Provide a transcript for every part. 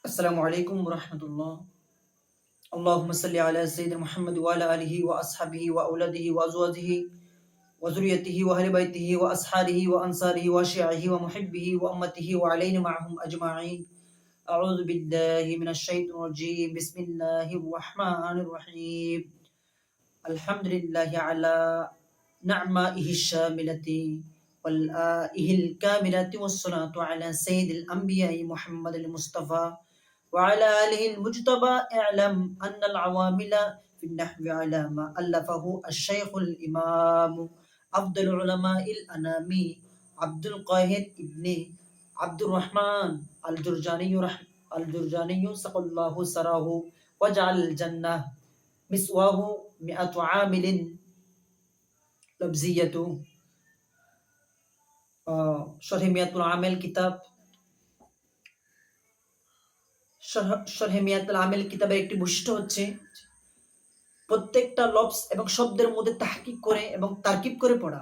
السلام عليكم ورحمة الله. اللهم صل على سيدنا محمد وعلى آله وأصحابه وأولاده وأزواجه وذريته وأهل بيته وأصحابه وأنصاره وشيعه ومحبه وأمته وعلينا معهم أجمعين. أعوذ بالله من الشيطان الرجيم. بسم الله الرحمن الرحيم. الحمد لله على نعمائه الشاملة والآئه الكاملة والصلاة على سيد الأنبياء محمد المصطفى وعلى آله المجتبى. اعلم أن العوامل في النحو على ما ألفه الشيخ الإمام أفضل علماء الأنام عبد القاهر ابن عبد الرحمن الجرجاني سقى الله سراه وجعل الجنة مسواه مئة عامل لبزية شرح مئة العامل কিতাব শরহে মিয়াতুল আমেল কিতাবের একটি বৈশিষ্ট্য হচ্ছে প্রত্যেকটা লফজ এবং শব্দের মধ্যে তাহকিক করে এবং তারকিব করে পড়া।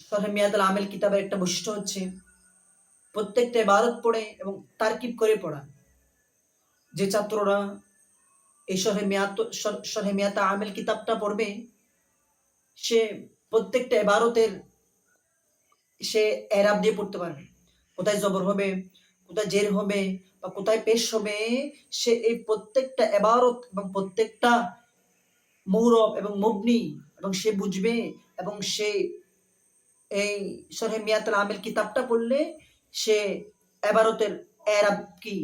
শরহে মিয়াতুল আমেল কিতাবের একটা বৈশিষ্ট্য হচ্ছে প্রত্যেকটা ইবারত পড়ে এবং তারকিব করে পড়া। যে ছাত্ররা এই শরহে মিয়াতুল আমেল কিতাবটা পড়বে সে প্রত্যেকটা ইবারতের সে এরাব দিয়ে পড়তে পারবে, কোথায় জবর হবে, কোথায় জের হবে বা কোথায় পেশ হবে, সে এই প্রত্যেকটা ইবারত এবং প্রত্যেকটা মৌরব এবং মবনি এবং সে বুঝবে এবং সে এই শরহে মিয়াতুল আমেল কিতাবটা পড়লে সে ইবারতের এরাব কি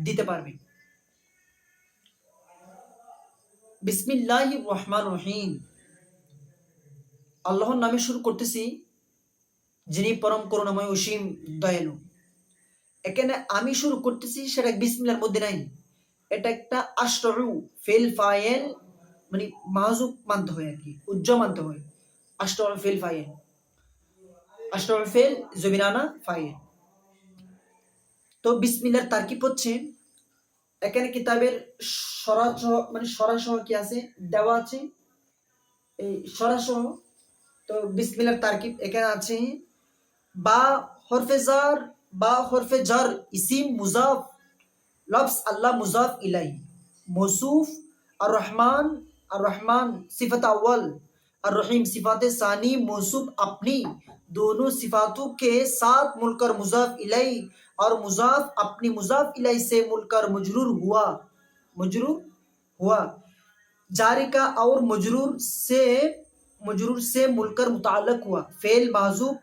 দিতে পারবে। বিসমিল্লাহির রহমানির রহিম। আল্লাহর নামে শুরু করতেছি যিনি পরম করুণাময় অসীম দয়ালু। এখানে আমি শুরু করতেছি সেটা বিসমিল্লাহর মধ্যে নাই, এটা একটা আশরু ফেল ফাইল মানে মাহজুব মানতে হয় আর কি, উজ্জ্ব মানতে হয়। আশরু ফেল ফাইল, আশরু ফেল জমিনানা ফাইল। তো বিসমিল্লাহর তারকিব হচ্ছে এখানে কিতাবের সরাসহ মানে সরাসহ কি আছে দেওয়া আছে, এই সরাসহ। তো বিসমিল্লাহর তারকিব এখানে আছে বা হরফে জার, বা হরফে জার ইসিম মুজাফ লফজ আল্লাহ মুজাফ ইলাইহি মৌসুফ আর রহমান, আর রহমান सिफत अव्वल और रहीम सिफात सानी मौसूफ अपनी दोनों सिफातों के साथ मुलकर मुजाफ इलाही और मुजाफ अपनी मुजाफ इलाही से मुलकर मजरूर हुआ जारी का और मजरूर से मुलकर मुताल्लक हुआ फेल माजूब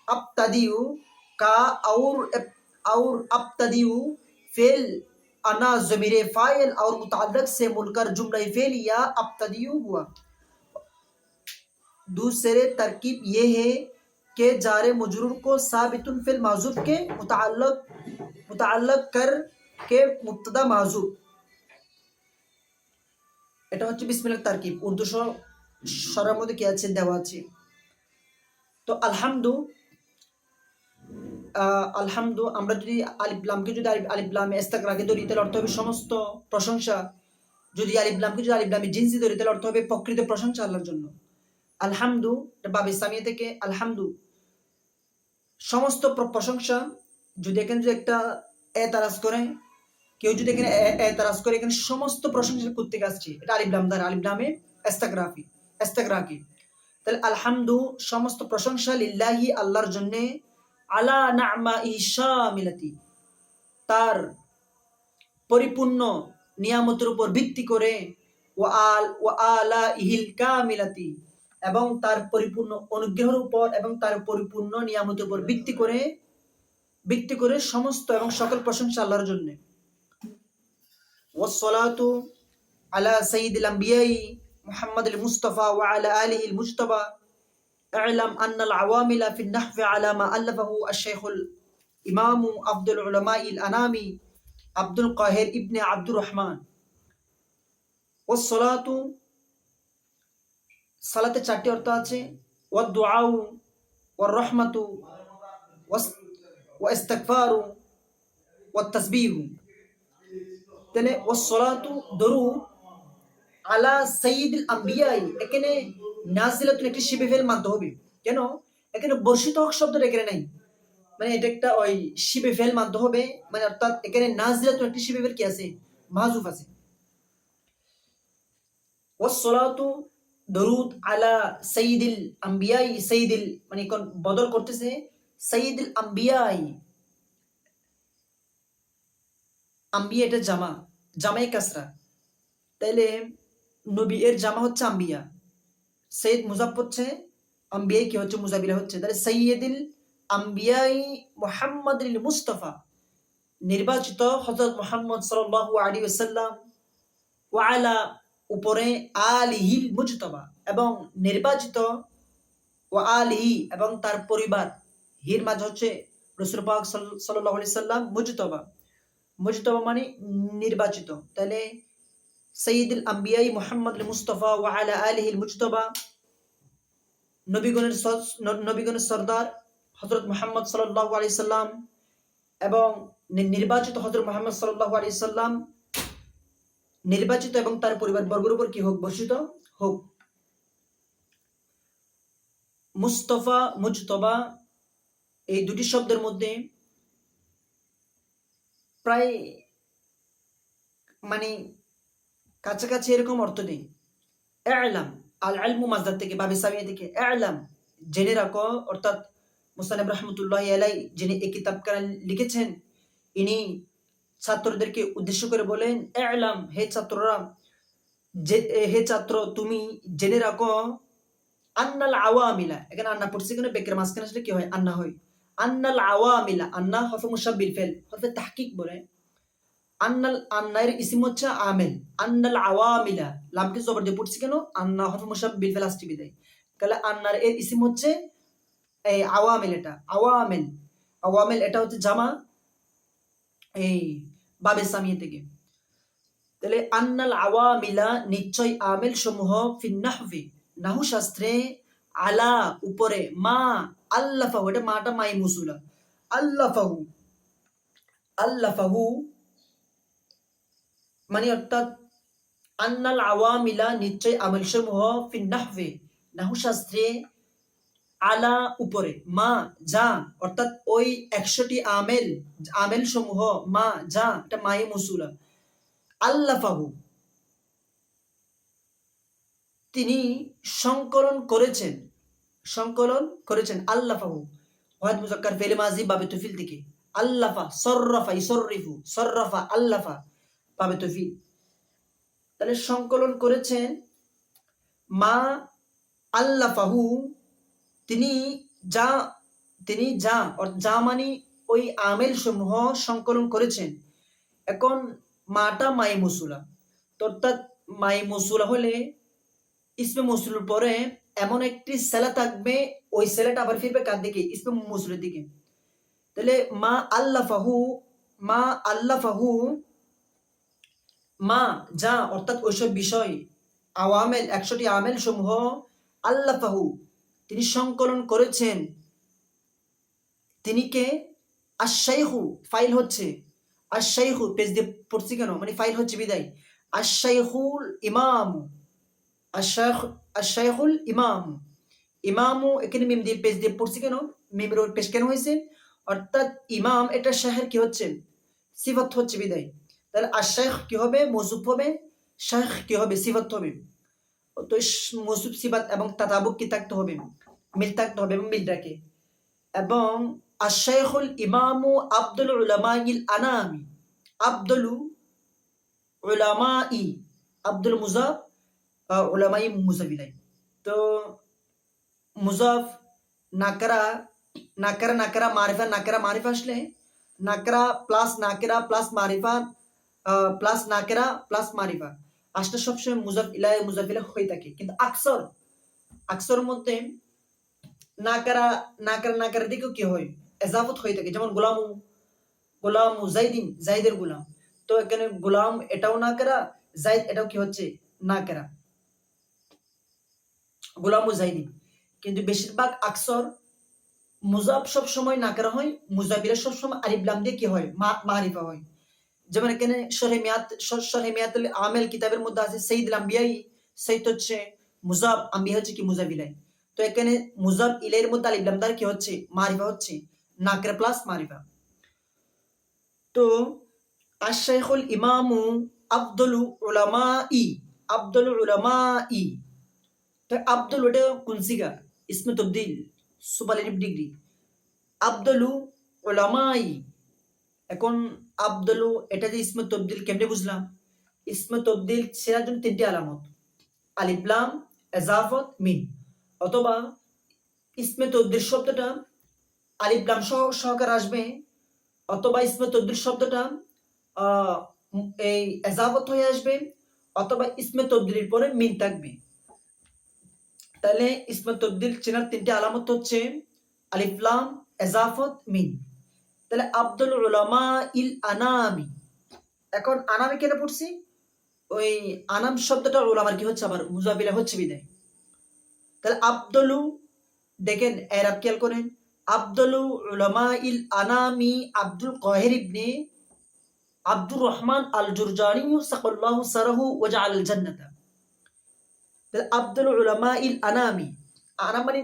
अब्तदियु का और अब्तदियु फेल अना ज़मीरे फाइल और मुताल्लक से मुलकर जुमला फेलिया अब्तदियु हुआ। दूसरे तरकीब ये है कि जारे मजरूर को साबितुन फिल माजूब के मुताल्लक कर के मुब्तदा माजूब। এটা হচ্ছে বিসমিল্লাহর তারকিব। উর্দু সরার মধ্যে কি আছে দেওয়া আছে। তো আলহামদু আমরা যদি আলিফ লামকে যদি আলিফ লামে ইস্তিগরাকে ধরি তাহলে অর্থ হবে সমস্ত প্রশংসা। যদি আলিফ লামকে যদি আলিফ লামে জিনসি ধরি তাহলে অর্থ হবে প্রকৃত প্রশংসা আল্লাহর জন্য। আলহামদু বাবে সামিয়া থেকে আলহামদু সমস্ত প্রশংসা। যদি এখানে যদি একটা এতারাজ করে, কেউ যদি এখানে এতারাজ করে এখানে সমস্ত প্রশংসা করতে আসছে, এটা আলিফ লাম দ্বারা আলিফ লামে ইস্তিগরাকি। তাহলে আলহামদু সমস্ত প্রশংসা লিল্লাহি আল্লাহর জন্য, আলা না'মাই শামিলাতি তার পরিপূর্ণ নিয়ামতের উপর ভিত্তি করে, ওয়া আলা ইহিল কামিলাতি এবং তার পরিপূর্ণ অনুগ্রহের উপর এবং তার পরিপূর্ণ নিয়ামতের উপর ভিত্তি করে সমস্ত এবং সকল প্রশংসা আল্লাহর জন্য। ওয়াসসালাতু আলা সাইয়্যিদিল আম্বিয়াই মুহাম্মাদিল মুস্তাফা ওয়া আলা আলিহিল মুজতাবা। اعلم أن العوامل في النحو على ما ألفه الشيخ الإمام أفضل علماء الأنام عبد القاهر ابن عبد الرحمن। والصلاة صلاة চারটি অর্থ আছে, والدعاء والرحمة والاستغفار والتسبيح। তাহলে والصلاة দরুদ আলা সাইয়্যিদিল আম্বিয়া, এখানে নাজিলাতুন একটি শিবে ফেল মানতে হবে। কেন এখানে বর্ষিত হক শব্দটা এখানে নাই, মানে এটা একটা ওই শিবে ফেল মানতে হবে, মানে অর্থাৎ এখানে নাজিলাতুন একটি শিবে ফেল কি আছে, মাহজুফ আছে। ওয়াসসালাতু দরুদ আলা সাইয়্যিদিল আম্বিয়াই, সাইয়্যিদিল মানে কোন বদল করতেছে সাইয়্যিদিল আম্বিয়াই, আম্বিয়া এটা জামা, জামাই কাসরা, তাইলে নবী এর জামা হচ্ছে আম্বিয়া, সৈয়দ মুজাফ হচ্ছে আম্বিয়াই কি হচ্ছে মুজাবিলা হচ্ছে, তাহলে সৈয়দুল আম্বিয়াই মুহাম্মাদুল মুস্তাফা, নির্বাচিত হযরত মুহাম্মদ সাল্লাল্লাহু আলাইহি ওয়াসাল্লাম, ওয়া আলা উপরে আলিহিল মুজতাবা এবং নির্বাচিত, ওয়া আলিহি এবং তার পরিবার, হির মাঝে হচ্ছে রাসূল পাক সাল্লাল্লাহু আলাইহি সাল্লাম, মুজতাবা, মুজতাবা মানে নির্বাচিত, তাহলে সৈয়দুল আম্বিয়াই মুহাম্মাদুল মুস্তাফা ওয়া আলা আলিহিল মুজতাবা, নবীগণের সর্দার হযরত মুহাম্মদ সাল্লাল্লাহু আলাইহি সাল্লাম এবং নির্বাচিত হযরত মুহাম্মদ সাল্লাল্লাহু আলাইহি সাল্লাম, নির্বাচিত এবং তার পরিবার বর্গের উপর কি হোক, বর্ষিত হোক। মুস্তাফা মুজতবা এই দুটি শব্দের মধ্যে প্রায় মানে কাছাকাছি এরকম অর্থ নেই। ইলাম, আল ইলমু মাজদার থেকে, বাবে সামিয়া থেকে, ইলাম জেনে রাখো, অর্থাৎ মুসান্নিফ রাহমাতুল্লাহি আলাইহি যিনি এই কিতাবখানা লিখেছেন, ইনি ছাত্রদেরকে উদ্দেশ্য করে বলেন, ইলাম হে ছাত্ররা, হে ছাত্র তুমি জেনে রাখো, আন্নাল আওয়ামিলা, এখানে আন্না পড়ছে কেন, বেকের মাঝখানে আসলে কি হয়, আন্না হয়, আন্নাল আওয়ামিলা, আন্না হরফে মুশাব্বিল ফেল, হরফে তাহকিক বলে, আন্নার ইসিম হচ্ছে আমেল, আন্নাল আওয়ামিলা, লামকে জবর দিয়ে পড়ছি কেন, আন্না হরফে মুশাব্বিল ফেল আসছে বিদায়, তাহলে আন্নার এর ইসিম হচ্ছে এই আওয়ামিল, এটা আওয়ামিল, আওয়ামিল এটা হচ্ছে জামা এই বাবে সামিয়া থেকে, তাহলে আন্নাল আওয়ামিলা নিশ্চয় আমেল সমূহ ফিন নাহভি নাহু শাস্ত্রে, আলা উপরে, মা আল্লাফাহু, এটা মাটা মাই মুসুলা, আল্লাফাহু, আল্লাফাহু মানে অর্থাৎ আন্নাল আওয়ামিলা নিশ্চয় আমেল সমূহ ফিন নাহভি নাহু শাস্ত্রে, আলা উপরে, মা যা, অর্থাৎ ওই 100টি আমেল, আমেল সমূহ, মা যা এটা মাই মুসুলা, আল্লাফাহু তিনি সংকলন করেছেন, সংকলন করেছেন, আল্লাফাহু ওয়াহিদ মুজাক্কার ফেলে মাজি বাবে তুফিল থেকে, আল্লাফা সররাফা ইসররিফু, সররাফা আল্লাফা বাবে তুফিল, তাহলে সংকলন করেছেন, মা আল্লাফাহু তিনি যা, তিনি যা, যা মানে ওই আমেল সমূহ সংকলন করেছেন। এখন মাটা মাই মুসুলা, অর্থাৎ মাই মুসুলা হলে ইসমে মৌসুলের পরে এমন একটি সেলা থাকবে, ওই সেলাটা আবার ফিরবে কার দিকে, ইসমে মৌসুলের দিকে, তাহলে মা আল্লাফাহু, মা আল্লাফাহু মা যা, অর্থাৎ ওইসব বিষয়, আওয়ামেল 100টি আমেল সমূহ, আল্লাফাহু তিনি সংকলন করেছেন, তিনি কে, আশ-শাইখু ফাইল হচ্ছে, আশ-শাইখু পেজ দিয়ে পড়ছি কেন, মানে ফাইল হচ্ছে বিদায়, আশ-শাইখুল ইমাম, আশ-শাইখুল ইমাম, ইমামু এখানে মিম দিয়ে পেজ দিয়ে পড়ছি কেন, মিমের পেশ কেন হয়েছে, অর্থাৎ ইমাম এটা শাহের কি হচ্ছে, সিফাত হচ্ছে বিদায়, তাহলে আশ-শাইখ কি হবে, মৌসুফ হবে, শাইখ কি হবে, সিফাত হবে, তো মৌসুফ সিফাত এবং তাতাবুক কি থাকতে হবে, মিল থাকতে হবে, এবং মিল রাখে, এবং আশ-শাইখুল ইমামু আব্দুল উলামাইল আনামি, আব্দুল উলামাই, আব্দুল মুজাফ, উলামাই মুজাবিলাই, তো মুজাফ নাকরা, নাকরা নাকরা মারিফা, নাকরা মারিফা আসলে নাকরা প্লাস নাকরা প্লাস মারিফা প্লাস নাকরা প্লাস মারিফা আসলে সবসময় মুজাফ ইলাহি মুজাফ ইলাহি হয়ে থাকে, কিন্তু আকসর, আকসর মধ্যে নাকরা নাকরা নাকরা দিকেও কি হয়, এজাফত হয়ে থাকে, যেমন গোলামু, গোলামু জাইদিন, জাইদের গোলাম, তো এখানে গোলাম এটাও নাকরা, জাইদ এটাও কি হচ্ছে নাকরা, গোলামু জাইদিন, কিন্তু বেশিরভাগ আকসর মুজাফ সব সময় নাকরা হয়, মুজাফিরা সব সময় আলিফ লাম দিয়ে কি হয়, মারিফা হয়, যেমন এখানে শরহে মিয়াতুল আমেল কিতাবের মধ্যে আছে সাইয়্যিদুল আম্বিয়াই, সাইয়্যিদ হচ্ছে মুজাফ, আম্বিয়া হচ্ছে কি মুজাফ ইলাই, তো এখানে মুজাফ ইলাইয়ের মধ্যে আলিফ লাম দ্বারা কি হচ্ছে, মারিফা হচ্ছে, নাকরা প্লাস মারিফা। তো আশ-শাইখুল ইমামু আফদলু উলামাই, আফদলু উলামাই। তো আফদল ওটা কোন সিগা? ইসমে তবদিল, সুপারলেটিভ ডিগ্রি। আফদলু উলামাই। এখন আফদলু এটা যে ইসমে তবদিল কেমনে বুঝলাম? ইসমে তবদিল চেনার জন্য তিনটি আলামত: আলিফ লাম, ইজাফত, মিন। অথবা ইসমে তবদিল শব্দটা আলিফ লাম সহকারে আসবে, অথবা ইসমে তবদিল শব্দটা এই ইজাফত হয়ে আসবে, অথবা ইসমে তবদিলের পরে মিন থাকবে। তাহলে ইসমে তবদিল চেনার তিনটি আলামত হচ্ছে আলিফ লাম, ইজাফত, মিন। তাহলে আফদল উলামা ইল আনামি। এখন আনামি কেন পড়ছি? ওই আনাম শব্দটা উলামার কি হচ্ছে, আবার মুজাবিলা হচ্ছে বিদায়। তাহলে আফদলু, দেখেন এরাব খেয়াল করেন, আফদলু উলামা ইল আনামি আব্দুল কাহির ইবনে আব্দুর রহমান আল জুরজানি সাকাল্লাহু সারাহু ওয়া জাআলাল জান্নাতা। তাহলে আফদলু উলামা ইল আনামি, আনাম মানে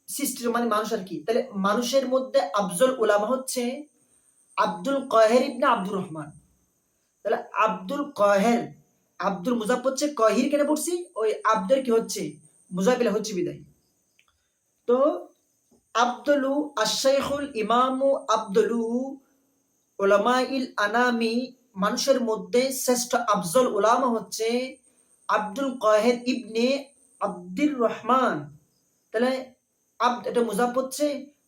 সৃষ্টির মানে মানুষ আর কি। তাহলে মানুষের মধ্যে আফজল উলামা হচ্ছে আব্দুল কাহির ইবনে আব্দুর রহমান। তাহলে আব্দুল কাহির, আব্দুল মুজাফ হচ্ছে, কাহির কেন পড়ছি? ওই আব্দের কি হচ্ছে, মুজাফিলা হচ্ছে বিদায়। তো আফদলু আশ-শাইখুল ইমামু আফদলু উলামাইল আনামি, মানুষের মধ্যে শ্রেষ্ঠ আফজল উলামা হচ্ছে আব্দুল কাহির ইবনে আব্দুর রহমান। তাহলে আব্দ এটা মুজাফ হচ্ছে,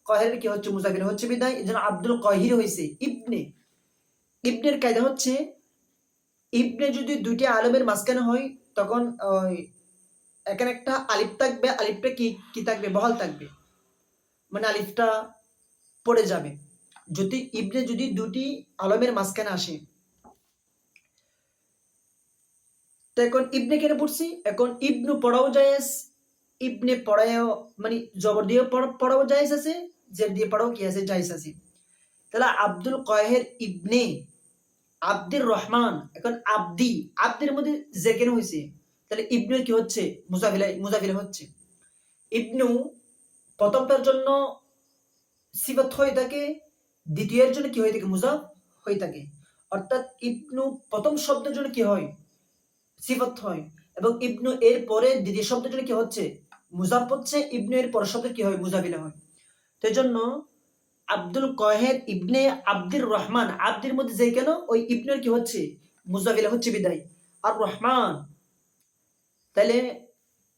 কাহির কি হচ্ছে, মুজাফির হচ্ছে বিদায়, এজন্য আব্দুল কাহির হইছে। ইবনে, ইবনের কায়দা হচ্ছে ইবনে যদি দুইটি আলমের মাঝখানে হয় তখন এখানে একটা আলিফ থাকবে, আলিফটা কি থাকবে, বহাল থাকবে, মানে আলিফটা পড়ে যাবে যদি ইবনে যদি দুটি আলমের মাঝখানে আসে। তো এখন ইবনে কেন পড়ছি? এখন ইবনু পড়াও জায়েজ, ইবনে পড়াও মানে জবর দিয়ে পড়াও জায়েজ আছে, জের দিয়ে পড়াও কি আছে, জায়েজ আছে। তাহলে আব্দুল কাহির ইবনে আব্দুর রহমান, এখন আব্দি, আব্দের মধ্যে যে কেন হয়েছে, তাহলে ইবনুর কি হচ্ছে, মুজাফিলা হচ্ছে। ইবনু প্রথমটার জন্য সিফাত হয়ে থাকে, দ্বিতীয়ের জন্য কি হয়ে থাকে, মুজাফ হয়ে থাকে। অর্থাৎ ইবনু প্রথম শব্দের জন্য কি হয়, সিফাত হয়, এবং ইবনু এর পরে দ্বিতীয় শব্দের জন্য কি হচ্ছে, মুজাফ হচ্ছে, ইবনু এর পরের শব্দ কি হয়, মুজাফিলা হয়। তো এই জন্য আব্দুল কাহির ইবনে আব্দুর রহমান, আব্দের মধ্যে যে কেন ওই ইবনের কি হচ্ছে, মুজাফিলা হচ্ছে বিদায়, আর রহমান। তাহলে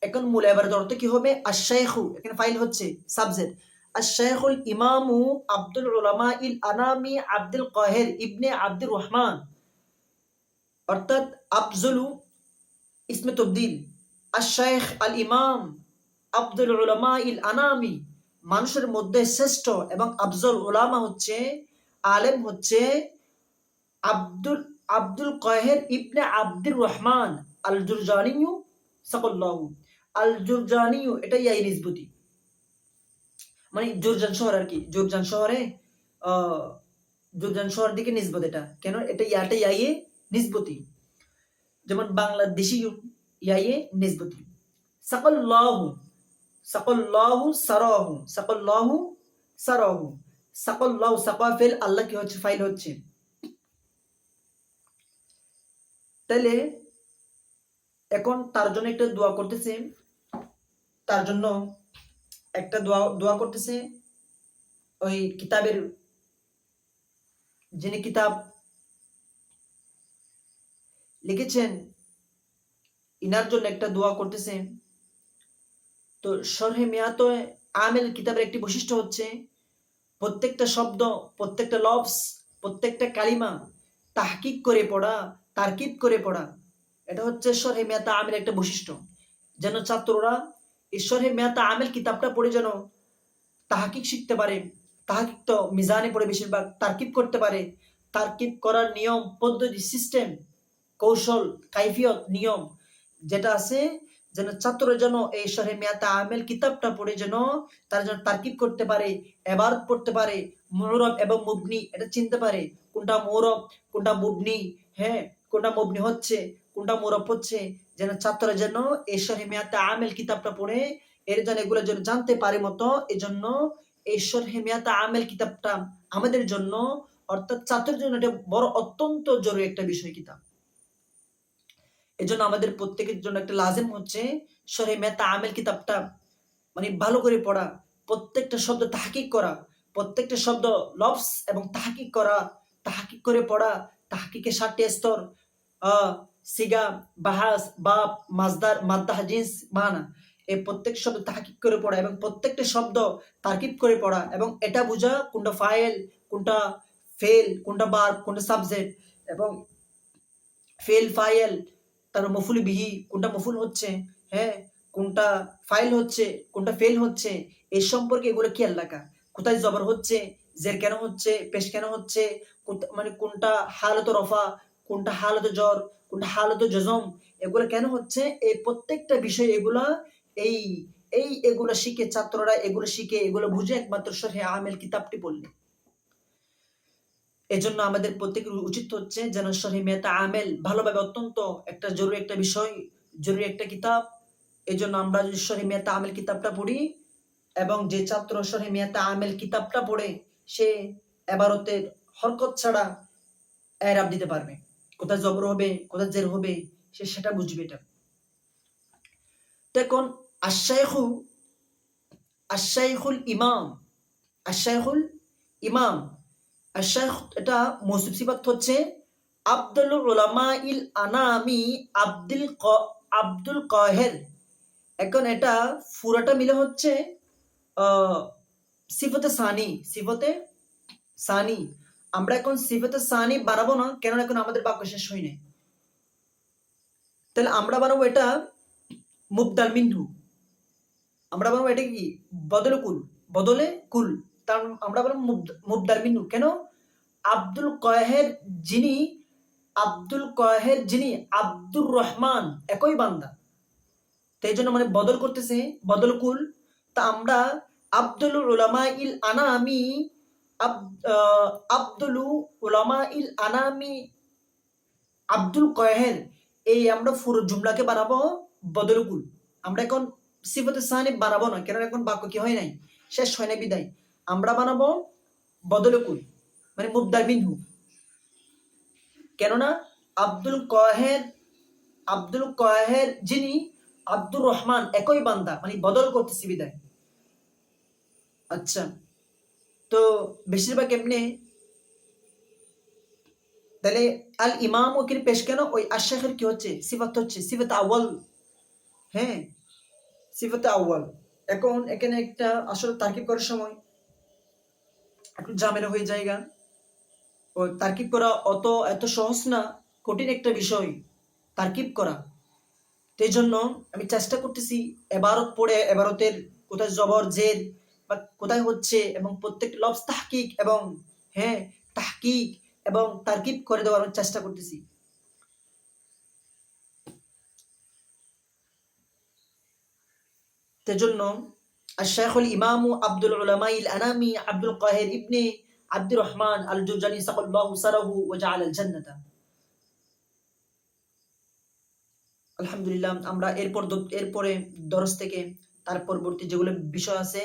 এখন মূল এবারের অর্থ কি হবে, আশ-শাইখু, এখানে ফাইল হচ্ছে সাবজেক্ট, আশ-শাইখুল ইমামু আব্দুল উলামা ইল আনামি আব্দুল কাহির ইবনে আব্দুর রহমান। অর্থাৎ আফজলু ইসমে তবদিল, আশ-শাইখ আল ইমাম আব্দুল উলামা ইল আনামি, মানুষের মধ্যে শ্রেষ্ঠ এবং আফজল উলামা হচ্ছে, আলেম হচ্ছে আব্দুল আব্দুল কাহির ইবনে আব্দুর রহমান আল জুরজানিউ সাকাল্লাহু। আল জুরজানিউ এটা ইয়াই নিসবতি, মানে জুরজান শহর আর কি, জুরজান শহরে জুরজান শহর দিকে নিসবত। এটা কেন, এটা ইয়াটা ইয়াইয়ে নিসবতি, যেমন বাংলাদেশি ইয়াইয়ে নিসবতি। সাকাল্লাহু, সাকাল্লাহু সারাহু, সাকাল্লাহু সারাহু, সাকাল্লাহু সাকাফিল আল্লাহ কি হচ্ছে, ফাইল হচ্ছে। তাহলে এখন তার জন্য একটা দোয়া করতেছে, তার জন্য একটা দোয়া করতেছে ওই কিতাবের যিনি কিতাব লিখেছেন, ইনার জন্য একটা দোয়া করতেছে। তো শরহে মিয়াতো আমেল কিতাবের একটি বৈশিষ্ট্য হচ্ছে প্রত্যেকটা শব্দ, প্রত্যেকটা লফজ, প্রত্যেকটা কালিমা তাহকিক করে পড়া, তারকিব করে পড়া। এটা হচ্ছে শরহে মিয়াতো আমেল একটা বৈশিষ্ট্য, যেন ছাত্ররা এই শরহে মিয়াতো আমেল কিতাবটা পড়ে যেন তাহকিক শিখতে পারে। তাহকিক তো মিজানে পড়ে বেশিরভাগ, তারকিব করতে পারে, তারকিব করার নিয়ম পদ্ধতি, সিস্টেম, কৌশল, কাইফিয়ত, নিয়ম যেটা আছে, যেন ছাত্ররা যেন এই শরহে মিয়াতো আমেল কিতাবটা পড়ে যেন তারা যেন তারকিব করতে পারে, এবারত পড়তে পারে, মুরব এবং মুবনি এটা চিনতে পারে, কোনটা মুরব কোনটা মুবনি, হ্যাঁ কোনটা মুবনি হচ্ছে কোনটা মুরব হচ্ছে, যেন ছাত্ররা যেন এই শরহে মিয়াতো আমেল কিতাবটা পড়ে এর যেন এগুলো যেন জানতে পারে মতো, এজন্য এই শরহে মিয়াতা আমেল কিতাবটা আমাদের জন্য অর্থাৎ ছাত্রের জন্য এটা বড় অত্যন্ত জরুরি একটা বিষয় কিতাব। এজন্য আমাদের প্রত্যেকের জন্য একটা লাজিম হচ্ছে শরহে মিয়াতা আমেল কিতাবটা মানে ভালো করে পড়া, প্রত্যেকটা শব্দ তাহকিক করা, প্রত্যেকটা শব্দ লফজ এবং তাহকিক করা, তাহকিক করে পড়া, তাহকিকের 7টি স্তর, সিগা, বাহাস, বাব, মাজদার, মাদ্দাহ, জিন্স, মানা, এই প্রত্যেক শব্দ তাহকিক করে পড়া এবং প্রত্যেকটা শব্দ তারকিব করে পড়া এবং এটা বোঝা কোনটা ফাইল, কোনটা ফেল, কোনটা ভার্ব, কোনটা সাবজেক্ট এবং ফেল ফাইল, তার মফুল বিহি, কোনটা মফুল হচ্ছে, হ্যাঁ, কোনটা ফাইল হচ্ছে, কোনটা ফেল হচ্ছে, এই সম্পর্কে এগুলো খেয়াল রাখা। কোথায় জবর হচ্ছে, জের কেন হচ্ছে, পেশ কেন হচ্ছে, মানে কোনটা হালত রফা, কোনটা হালত জ্বর, কোনটা হালত জজম, এগুলো কেন হচ্ছে, এই প্রত্যেকটা বিষয় এগুলা এই এই এগুলো শিখে ছাত্ররা এগুলো শিখে এগুলো বুঝে একমাত্র শরহে আমেল কিতাবটি পড়লে। এজন্য আমাদের প্রত্যেকের উচিত হচ্ছে যেন শরহে মিয়াতা আমেল ভালোভাবে, অত্যন্ত একটা জরুরি একটা বিষয়, জরুরি একটা কিতাব। এজন্য আমরা যদি শরহে মিয়াতা আমেল কিতাবটা পড়ি এবং যে ছাত্র শরহে মিয়াতা আমেল কিতাবটা পড়ে সে এবারতের হরকত ছাড়া এরাব দিতে পারবে, কোথায় জবর হবে, কোথায় জের হবে, সে সেটা বুঝবে। এটা তো এখন আশাইখু, আশাইখুল ইমাম, আশাইখুল ইমাম, আশাইখ এটা মৌসুফ সিফাত হচ্ছে আব্দুল উলামা ইল আনামি আব্দুল কাহের। এখন এটা পুরাটা মিলে হচ্ছে সিফতে সানি, সিফতে সানি। আমরা এখন সিফতে সানি বানাবো না, কেন এখন আমাদের বাক্য শেষ হয় নাই। তাহলে আমরা বানাবো এটা মুবদাল মিনহু, আমরা বানাবো এটা কি বদলে কুল, বদলে কুল। তার আমরা বানাবো মুবদাল মিনহু। কেন? আব্দুল কাহের যিনি, আব্দুল কাহের যিনি আব্দুর রহমান একই বান্দা, তাই জন্য মানে বদল করতেছে বদল কুল। তা আমরা আব্দুল উলামা ইল আনামি, আব্দুল উলামা ইল আনামি আব্দুল কাহের, এই আমরা পুরো জুমলাকে বানাবো বদল কুল। আমরা এখন সিফতে সানি বানাবো না, কেন এখন বাক্য কি হয় নাই, শেষ হয় না বিদায়। আমরা বানাবো বদল কুল মানে মুবদাল মিনহু। কেননা আব্দুল কাহের, আব্দুল কাহের যিনি আব্দুর রহমান একই বান্দা, মানে বদল করতেছি বিদায়। আচ্ছা, তো বেশিরভাগ এমনি তাহলে আল ইমাম ওকে পেশ কেন, ওই আশাখের কি হচ্ছে সিফাত, হচ্ছে সিফাত আউয়াল, হ্যাঁ, সিফাত আউয়াল। এখন এখানে একটা আসলে তারকিব করার সময় একটু ঝামেলা হয়ে জায়গা, ও তারকিব করা এত সহজ না, কঠিন একটা বিষয় তারকিব করা। এই জন্য আমি চেষ্টা করতেছি এবারত পড়ে এবারতের কোথায় জবর জের বা কোথায় হচ্ছে এবং প্রত্যেকটা লফজ তাহকিক এবং, হ্যাঁ, তাহকিক এবং তারকিব করে দেওয়ার চেষ্টা করতেছি। তেজন্য আশ-শাইখুল ইমামু আব্দুল উলামাইল আনামি আব্দুল কাহির ইবনে আব্দুর রহমান আল জুরজানি সাকাল্লাহু সারাহু ওয়া জাআলাল জান্নাতা। আলহামদুলিল্লাহ, আমরা এরপরে দরস থেকে তার পরবর্তী যেগুলো বিষয় আছে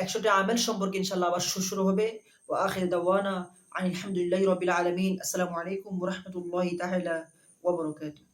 100টি আমেল সম্পর্কে ইনশাআল্লাহ আবার শুরু হবে। ওয়া আখির দাওয়ানা আলহামদুলিল্লাহি রাব্বিল আলামিন। আসসালামু আলাইকুম ওয়া রাহমাতুল্লাহি তাআলা ওয়া বারাকাতুহু।